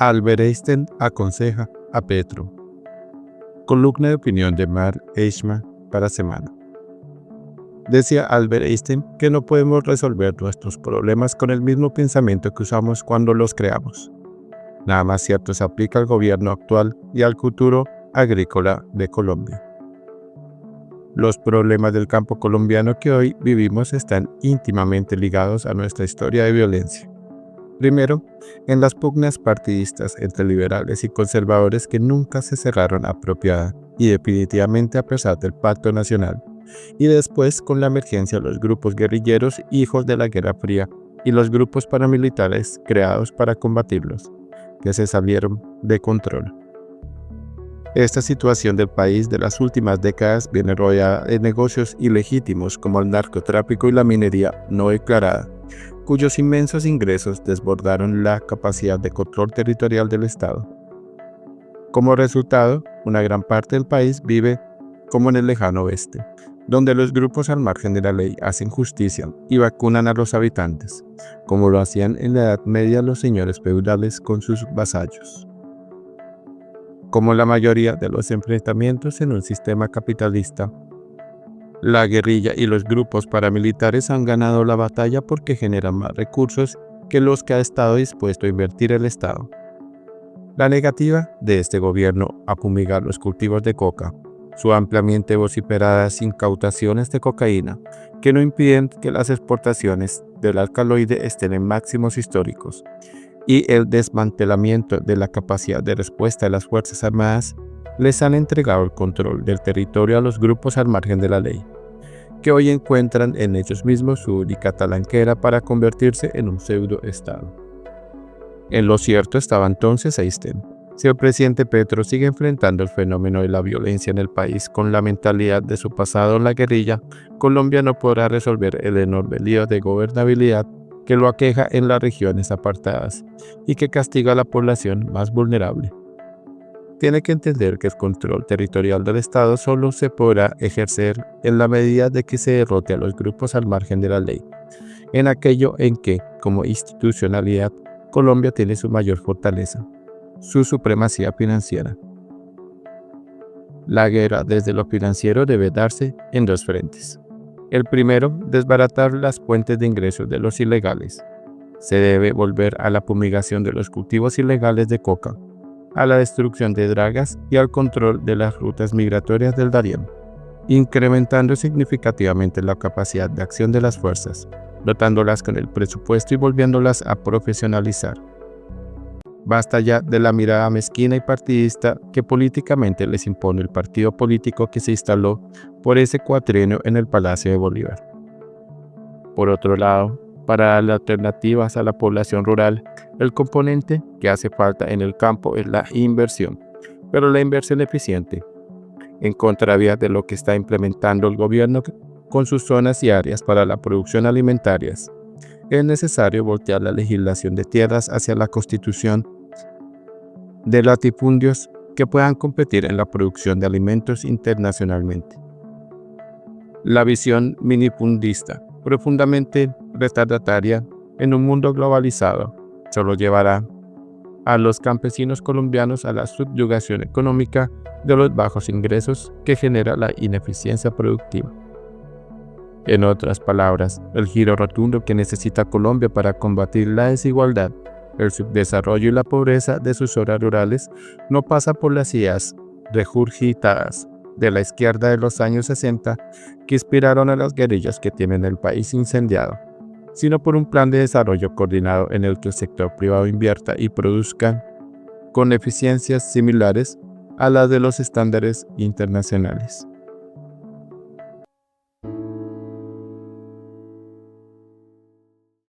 Albert Einstein aconseja a Petro. Columna de opinión de Mark Eichmann para Semana. Decía Albert Einstein que no podemos resolver nuestros problemas con el mismo pensamiento que usamos cuando los creamos. Nada más cierto se aplica al gobierno actual y al futuro agrícola de Colombia. Los problemas del campo colombiano que hoy vivimos están íntimamente ligados a nuestra historia de violencia. Primero, en las pugnas partidistas entre liberales y conservadores que nunca se cerraron apropiada y definitivamente a pesar del Pacto Nacional, y después con la emergencia de los grupos guerrilleros hijos de la Guerra Fría y los grupos paramilitares creados para combatirlos, que se salieron de control. Esta situación del país de las últimas décadas viene rodeada de negocios ilegítimos como el narcotráfico y la minería no declarada, cuyos inmensos ingresos desbordaron la capacidad de control territorial del Estado. Como resultado, una gran parte del país vive como en el lejano oeste, donde los grupos al margen de la ley hacen justicia y vacunan a los habitantes, como lo hacían en la Edad Media los señores feudales con sus vasallos. Como la mayoría de los enfrentamientos en un sistema capitalista, la guerrilla y los grupos paramilitares han ganado la batalla porque generan más recursos que los que ha estado dispuesto a invertir el Estado. La negativa de este gobierno a fumigar los cultivos de coca, su ampliamente vociferadas incautaciones de cocaína, que no impiden que las exportaciones del alcaloide estén en máximos históricos, y el desmantelamiento de la capacidad de respuesta de las Fuerzas Armadas, les han entregado el control del territorio a los grupos al margen de la ley, que hoy encuentran en ellos mismos su única talanquera para convertirse en un pseudo-estado. En lo cierto estaba entonces Einstein. Si el presidente Petro sigue enfrentando el fenómeno de la violencia en el país con la mentalidad de su pasado en la guerrilla, Colombia no podrá resolver el enorme lío de gobernabilidad que lo aqueja en las regiones apartadas y que castiga a la población más vulnerable. Tiene que entender que el control territorial del Estado solo se podrá ejercer en la medida de que se derrote a los grupos al margen de la ley, en aquello en que, como institucionalidad, Colombia tiene su mayor fortaleza, su supremacía financiera. La guerra desde lo financiero debe darse en dos frentes. El primero, desbaratar las fuentes de ingresos de los ilegales. Se debe volver a la fumigación de los cultivos ilegales de coca, a la destrucción de dragas y al control de las rutas migratorias del Darién, incrementando significativamente la capacidad de acción de las fuerzas, dotándolas con el presupuesto y volviéndolas a profesionalizar. Basta ya de la mirada mezquina y partidista que políticamente les impone el partido político que se instaló por ese cuatrienio en el Palacio de Bolívar. Por otro lado, para darle alternativas a la población rural, el componente que hace falta en el campo es la inversión, pero la inversión eficiente, en contravía de lo que está implementando el gobierno con sus zonas y áreas para la producción alimentarias. Es necesario voltear la legislación de tierras hacia la constitución de latifundios que puedan competir en la producción de alimentos internacionalmente. La visión minifundista, profundamente retardataria en un mundo globalizado, solo llevará a los campesinos colombianos a la subyugación económica de los bajos ingresos que genera la ineficiencia productiva. En otras palabras, el giro rotundo que necesita Colombia para combatir la desigualdad, el subdesarrollo y la pobreza de sus zonas rurales no pasa por las ideas regurgitadas de la izquierda de los años 60 que inspiraron a las guerrillas que tienen el país incendiado, sino por un plan de desarrollo coordinado en el que el sector privado invierta y produzca con eficiencias similares a las de los estándares internacionales.